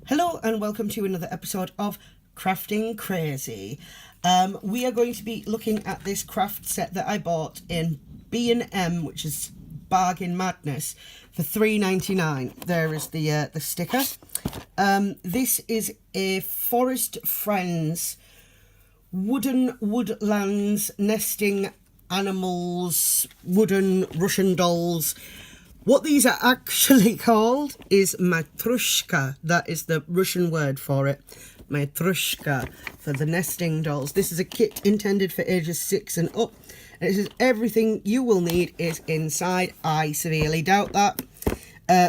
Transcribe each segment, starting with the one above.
Hello and welcome to another episode of Crafting Crazy. We are going to be looking at this craft set that I bought in B&M, which is Bargain Madness, for $3.99. There is the sticker. This is a Forest Friends wooden woodlands nesting animals, wooden Russian dolls. What these are actually called is matryoshka. That is the Russian word for it. Matryoshka, for the nesting dolls. This is a kit intended for ages 6 and up. And it says everything you will need is inside. I severely doubt that.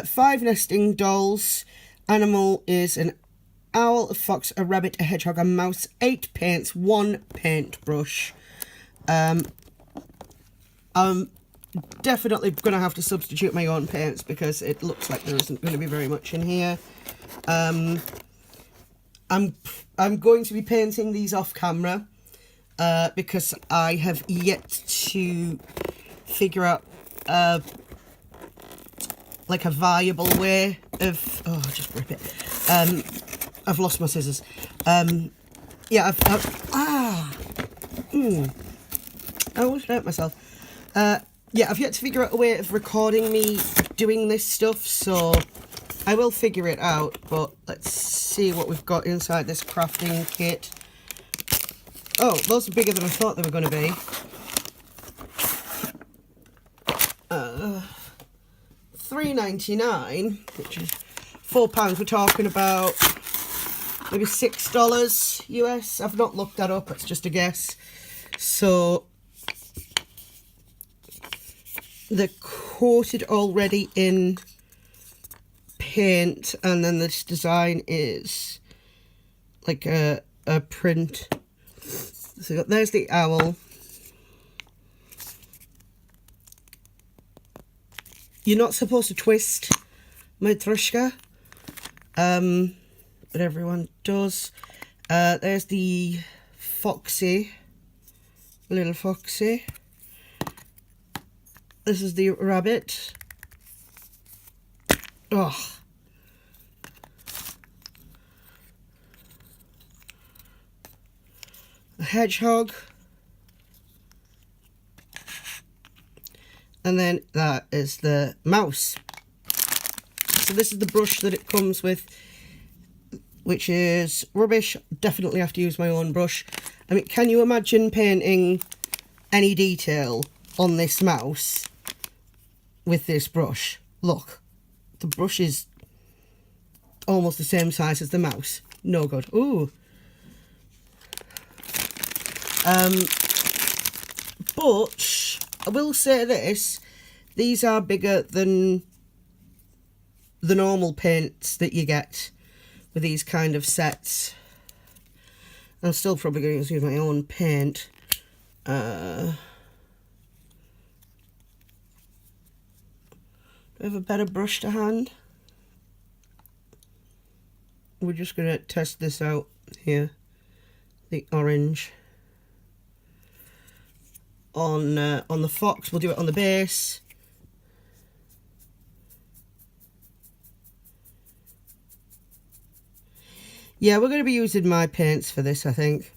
5 nesting dolls. Animal is an owl, a fox, a rabbit, a hedgehog, a mouse. 8 paints, 1 paintbrush. Definitely going to have to substitute my own paints because it looks like there isn't going to be very much in here. I'm going to be painting these off camera because I have yet to figure out like a viable way of... Oh, I'll just rip it. I've lost my scissors. Yeah, I almost hurt myself. Yeah, I've yet to figure out a way of recording me doing this stuff, so I will figure it out, but let's see what we've got inside this crafting kit. Oh, those are bigger than I thought they were going to be. $3.99, which is £4. We're talking about maybe $6 US. I've not looked that up, it's just a guess. So they're coated already in paint, and then this design is like a print. So there's the owl. You're not supposed to twist matryoshka, but everyone does. There's the foxy, little foxy. This is the rabbit. Oh. The hedgehog. And then that is the mouse. So this is the brush that it comes with, which is rubbish. Definitely have to use my own brush. I mean, can you imagine painting any detail on this mouse with this brush? Look, the brush is almost the same size as the mouse. No good. Ooh. But I will say this, these are bigger than the normal paints that you get with these kind of sets. I'm still probably going to use my own paint. Do I have a better brush to hand? We're just going to test this out here. The orange. On the fox, we'll do it on the base. Yeah, we're going to be using my paints for this, I think.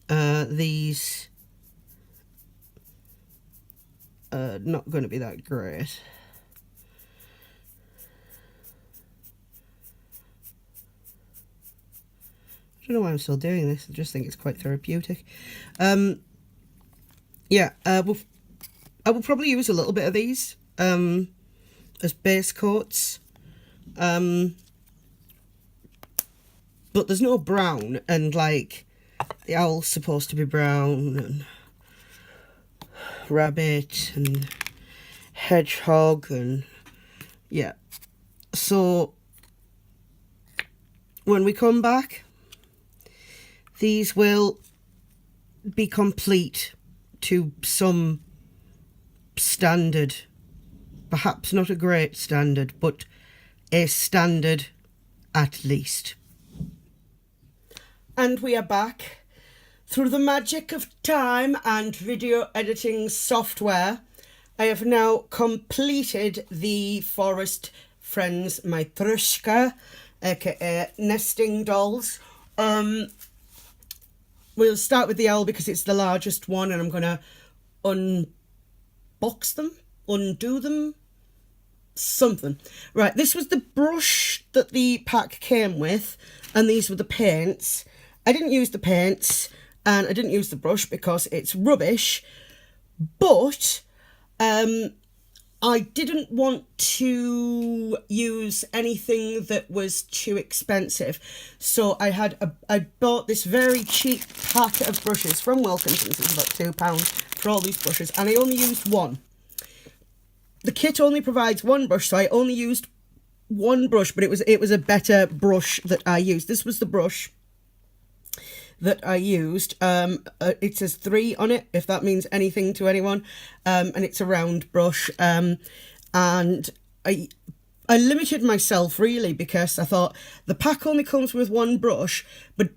These are not going to be that great. I don't know why I'm still doing this. I just think it's quite therapeutic. Yeah, I will probably use a little bit of these as base coats. But there's no brown, and like the owl's supposed to be brown, and rabbit and hedgehog, and yeah. So when we come back, these will be complete to some standard, perhaps not a great standard, but a standard at least. And we are back. Through the magic of time and video editing software, I have now completed the Forest Friends matryoshka. aka nesting dolls. We'll start with the owl because it's the largest one, and I'm going to unbox them, undo them, something. Right, this was the brush that the pack came with, and these were the paints. I didn't use the paints, and I didn't use the brush because it's rubbish, but I didn't want to use anything that was too expensive. So I bought this very cheap pack of brushes from Wilkinson's. It's about £2 for all these brushes, and I only used one. The kit only provides one brush, so I only used one brush, but it was a better brush that I used. This was the brush that I used. It says 3 on it, if that means anything to anyone, and it's a round brush, and I limited myself really because I thought the pack only comes with one brush, but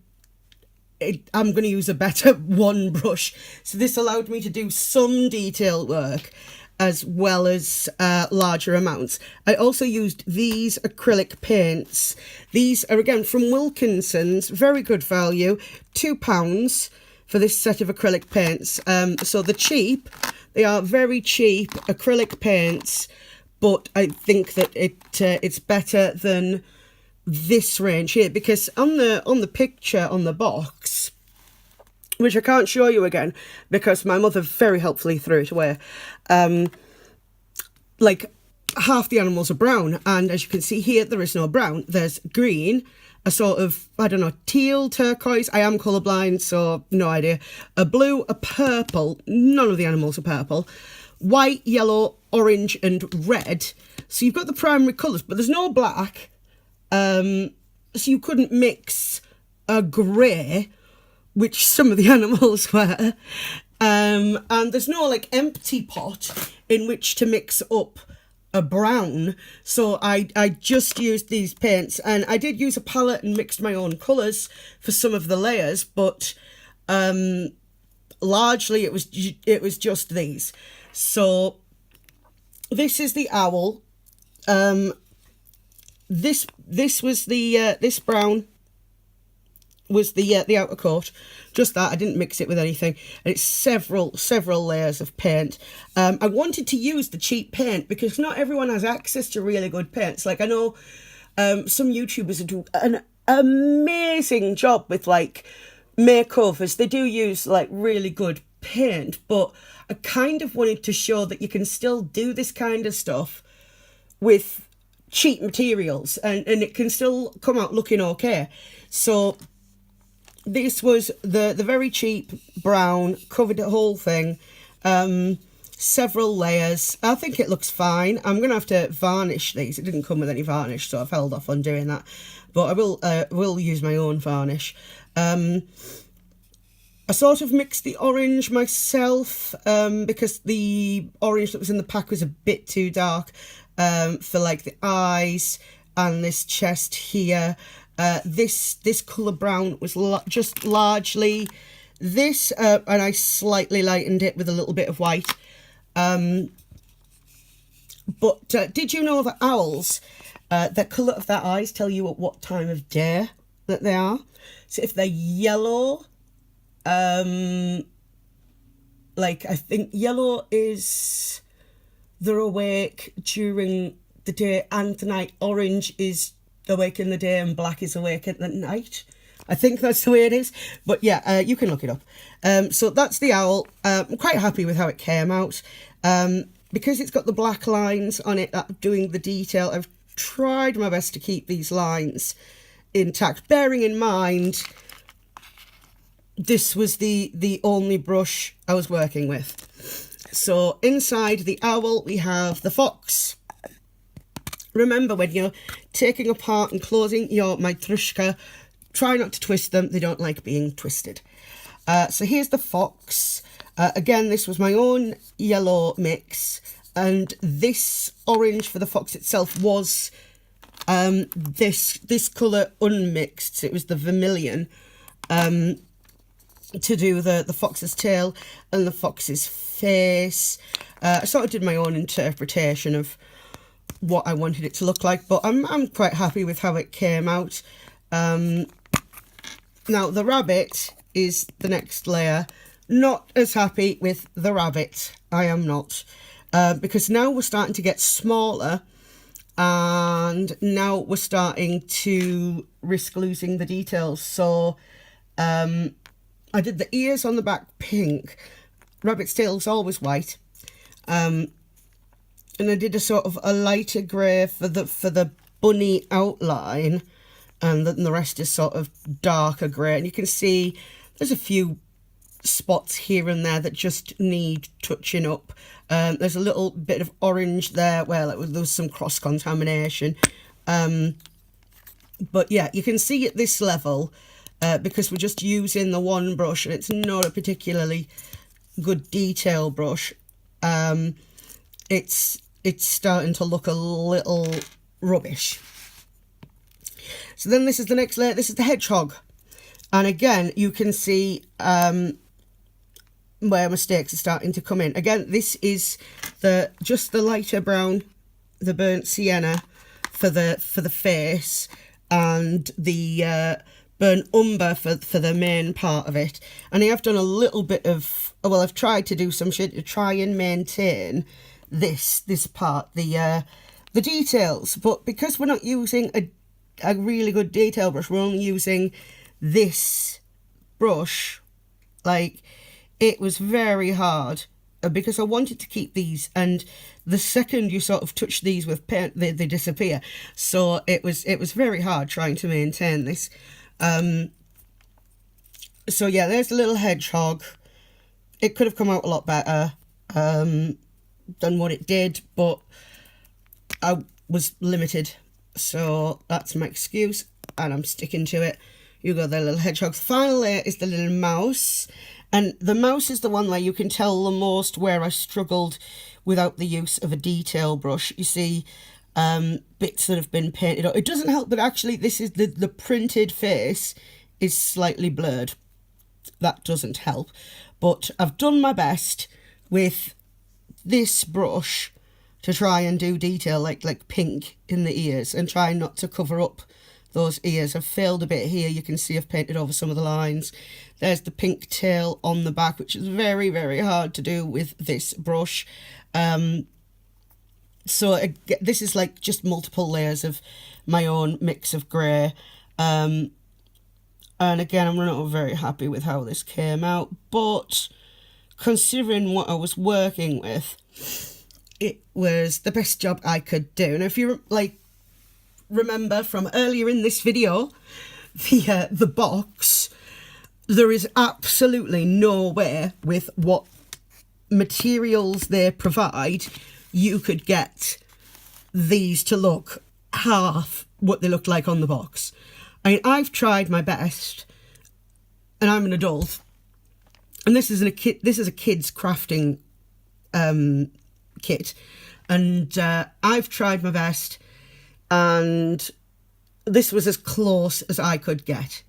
I'm going to use a better one brush, so this allowed me to do some detail work as well as larger amounts. I also used these acrylic paints. These are again from Wilkinson's, very good value, £2 for this set of acrylic paints. So they are very cheap acrylic paints, but I think that it's better than this range here, because on the picture on the box, which I can't show you again because my mother very helpfully threw it away, like half the animals are brown, and as you can see here, there is no brown. There's green, a sort of, I don't know, teal, turquoise, I am colourblind, so no idea, a blue, a purple, none of the animals are purple, white, yellow, orange and red. So you've got the primary colours, but there's no black, so you couldn't mix a grey, which some of the animals were, and there's no like empty pot in which to mix up a brown, so I just used these paints, and I did use a palette and mixed my own colours for some of the layers, but largely it was just these. So this is the owl. This was the this brown was the outer coat, just that. I didn't mix it with anything, and it's several layers of paint. I wanted to use the cheap paint because not everyone has access to really good paints. Like I know some YouTubers who do an amazing job with like makeovers. They do use like really good paint, but I kind of wanted to show that you can still do this kind of stuff with cheap materials, and it can still come out looking okay. So this was the very cheap brown, covered the whole thing, several layers. I think it looks fine. I'm going to have to varnish these. It didn't come with any varnish, so I've held off on doing that. But I will use my own varnish. I sort of mixed the orange myself because the orange that was in the pack was a bit too dark for like the eyes and this chest here. This colour brown was just largely this, and I slightly lightened it with a little bit of white. But did you know that owls, the colour of their eyes tell you at what time of day that they are? So if they're yellow, like I think yellow is they're awake during the day and the night, orange is awake in the day and black is awake at the night. I think that's the way it is, but yeah, you can look it up. So that's the owl. I'm quite happy with how it came out, because it's got the black lines on it that are doing the detail. I've tried my best to keep these lines intact, bearing in mind this was the only brush I was working with. So inside the owl we have the fox. Remember, when you're taking apart and closing your matryoshka, try not to twist them. They don't like being twisted. So here's the fox. Again, this was my own yellow mix, and this orange for the fox itself was this colour unmixed. It was the vermilion to do the fox's tail and the fox's face. I sort of did my own interpretation of what I wanted it to look like, but I'm quite happy with how it came out. Now the rabbit is the next layer. Not as happy with the rabbit, I am not, because now we're starting to get smaller, and now we're starting to risk losing the details. So I did the ears on the back pink, rabbit's tail's always white, and I did a sort of a lighter grey for the bunny outline, and then the rest is sort of darker grey. And you can see there's a few spots here and there that just need touching up. There's a little bit of orange there where there was some cross contamination, but yeah, you can see at this level, because we're just using the one brush and it's not a particularly good detail brush, it's starting to look a little rubbish. So then this is the next layer. This is the hedgehog, and again you can see where mistakes are starting to come in. Again, this is just the lighter brown, the burnt sienna for the face, and the burnt umber for the main part of it. And I have done a little bit of, well, I've tried to do some shit to try and maintain this part, the details, but because we're not using a really good detail brush, we're only using this brush, like, it was very hard, because I wanted to keep these, and the second you sort of touch these with paint, they disappear. So it was very hard trying to maintain this. So yeah, there's a little hedgehog. It could have come out a lot better than what it did, but I was limited, so that's my excuse, and I'm sticking to it. You got the little hedgehog. The final layer is the little mouse. And the mouse is the one where you can tell the most where I struggled without the use of a detail brush. You see bits that have been painted. It doesn't help that actually this is the printed face is slightly blurred. That doesn't help. But I've done my best with this brush to try and do detail like pink in the ears and try not to cover up those ears. I've failed a bit here. You can see I've painted over some of the lines. There's the pink tail on the back, which is very, very hard to do with this brush. So this is like just multiple layers of my own mix of grey. And again, I'm not very happy with how this came out, but considering what I was working with, it was the best job I could do. And if you remember from earlier in this video, the box, there is absolutely no way with what materials they provide you could get these to look half what they look like on the box. I mean, I've tried my best, and I'm an adult, and this is a kid's crafting kit, and I've tried my best, and this was as close as I could get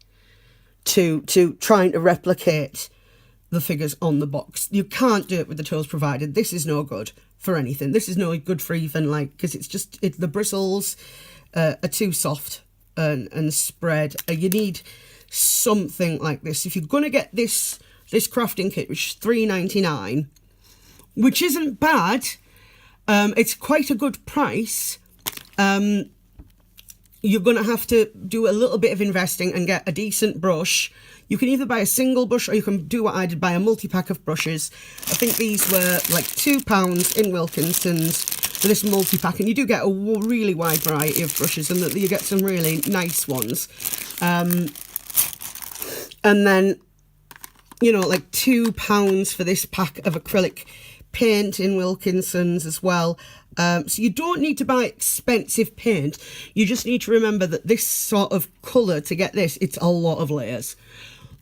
to trying to replicate the figures on the box. You can't do it with the tools provided. This is no good for anything. This is no good for even because the bristles are too soft and spread. You need something like this. If you're going to get this crafting kit, which is $3.99, which isn't bad, it's quite a good price. You're going to have to do a little bit of investing and get a decent brush. You can either buy a single brush or you can do what I did, buy a multi-pack of brushes. I think these were like £2 in Wilkinson's for this multi-pack, and you do get a really wide variety of brushes, and you get some really nice ones. And then, like £2 for this pack of acrylic paint in Wilkinson's as well. So you don't need to buy expensive paint. You just need to remember that this sort of colour, to get this, it's a lot of layers.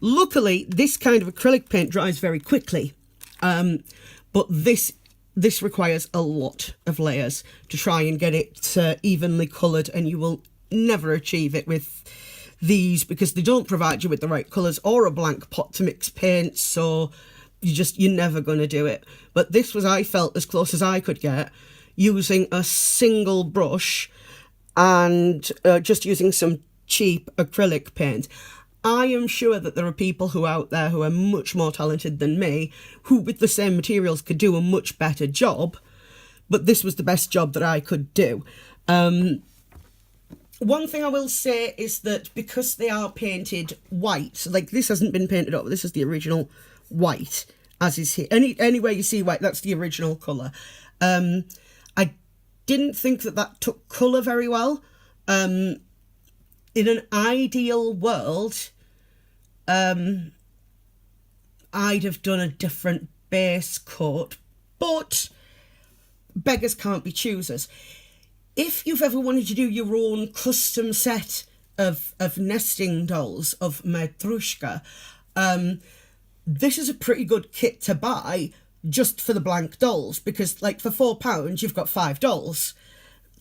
Luckily, this kind of acrylic paint dries very quickly, but this requires a lot of layers to try and get it evenly coloured, and you will never achieve it with these because they don't provide you with the right colours or a blank pot to mix paint, so you're never going to do it. But this was, I felt, as close as I could get. using a single brush and just using some cheap acrylic paint. I am sure that there are people who are out there who are much more talented than me, who with the same materials could do a much better job, but this was the best job that I could do. One thing I will say is that because they are painted white, like this hasn't been painted up, this is the original white, as is here. Anywhere you see white, that's the original colour. I didn't think that took colour very well. In an ideal world, I'd have done a different base coat, but beggars can't be choosers. If you've ever wanted to do your own custom set of nesting dolls, of matryoshka, this is a pretty good kit to buy just for the blank dolls, because like for £4 you've got 5 dolls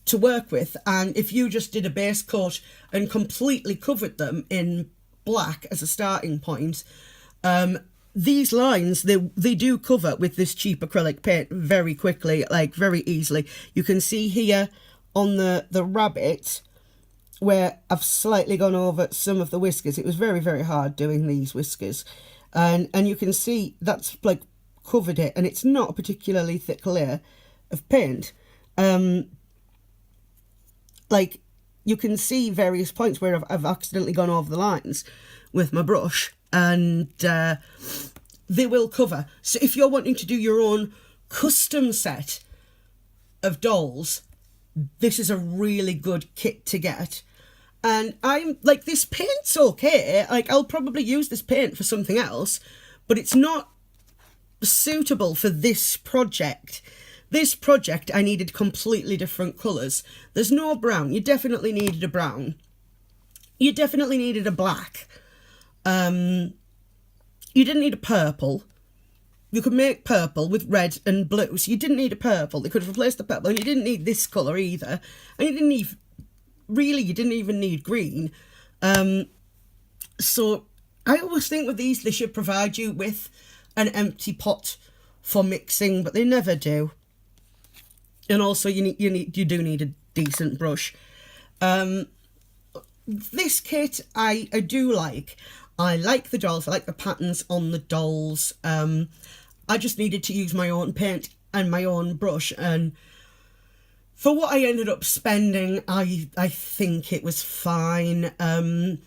to work with, and if you just did a base coat and completely covered them in black as a starting point, these lines they do cover with this cheap acrylic paint very quickly, like very easily. You can see here on the rabbit where I've slightly gone over some of the whiskers. It was very, very hard doing these whiskers, and you can see that's like covered it, and it's not a particularly thick layer of paint. Like you can see various points where I've accidentally gone over the lines with my brush, and they will cover. So if you're wanting to do your own custom set of dolls, this is a really good kit to get. And I'm like, this paint's okay. Like I'll probably use this paint for something else, but it's not suitable for this project. This project, I needed completely different colours. There's no brown. You definitely needed a brown. You definitely needed a black. You didn't need a purple. You could make purple with red and blue, so you didn't need a purple. They could have replaced the purple, and you didn't need this colour either. And you didn't even need green. So I always think with these, they should provide you with an empty pot for mixing, but they never do. And also you do need a decent brush. This kit I do like. I like the dolls. I like the patterns on the dolls. I just needed to use my own paint and my own brush, and for what I ended up spending, I think it was fine. I'm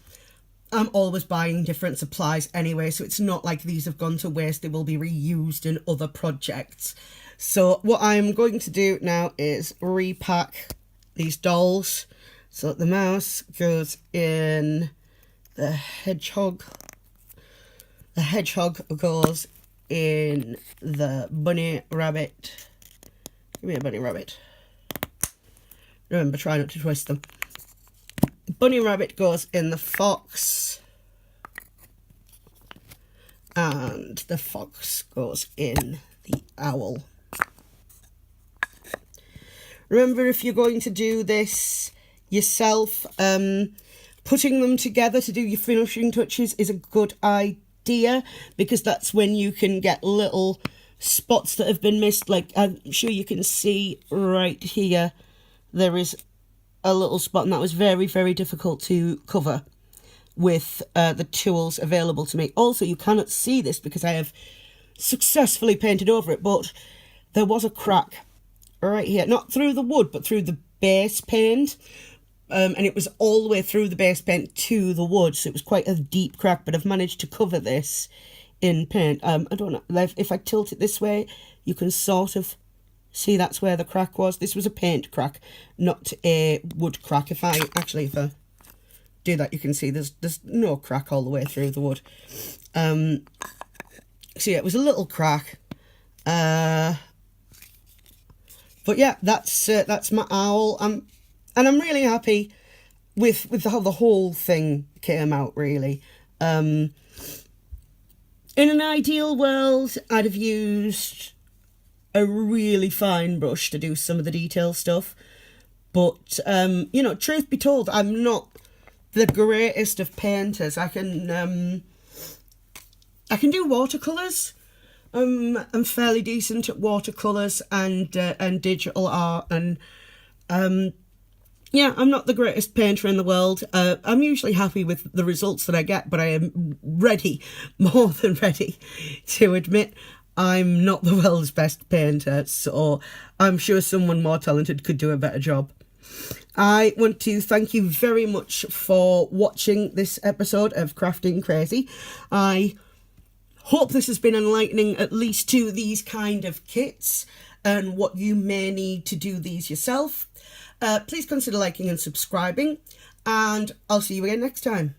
always buying different supplies anyway, so it's not like these have gone to waste. They will be reused in other projects. So what I'm going to do now is repack these dolls. So the mouse goes in the hedgehog. The hedgehog goes in the bunny rabbit. Give me a bunny rabbit. Remember, try not to twist them. Bunny rabbit goes in the fox. And the fox goes in the owl. Remember, if you're going to do this yourself, putting them together to do your finishing touches is a good idea, because that's when you can get little spots that have been missed. Like I'm sure you can see right here, there is a little spot, and that was very, very difficult to cover with the tools available to me. Also, you cannot see this because I have successfully painted over it, but there was a crack right here, not through the wood but through the base paint, and it was all the way through the base paint to the wood, so it was quite a deep crack, but I've managed to cover this in paint. I don't know, if I tilt it this way you can sort of see that's where the crack was. This was a paint crack, not a wood crack. If I do that, you can see there's no crack all the way through the wood. So yeah, it was a little crack. But yeah, that's my owl. And I'm really happy with how the whole thing came out, really. In an ideal world, I'd have used a really fine brush to do some of the detail stuff. But, you know, truth be told, I'm not the greatest of painters. I can do watercolours, I'm fairly decent at watercolours and digital art, and yeah, I'm not the greatest painter in the world. I'm usually happy with the results that I get, but I am ready, more than ready, to admit I'm not the world's best painter, so I'm sure someone more talented could do a better job. I want to thank you very much for watching this episode of Crafting Crazy. I hope this has been enlightening, at least to these kind of kits and what you may need to do these yourself. Please consider liking and subscribing, and I'll see you again next time.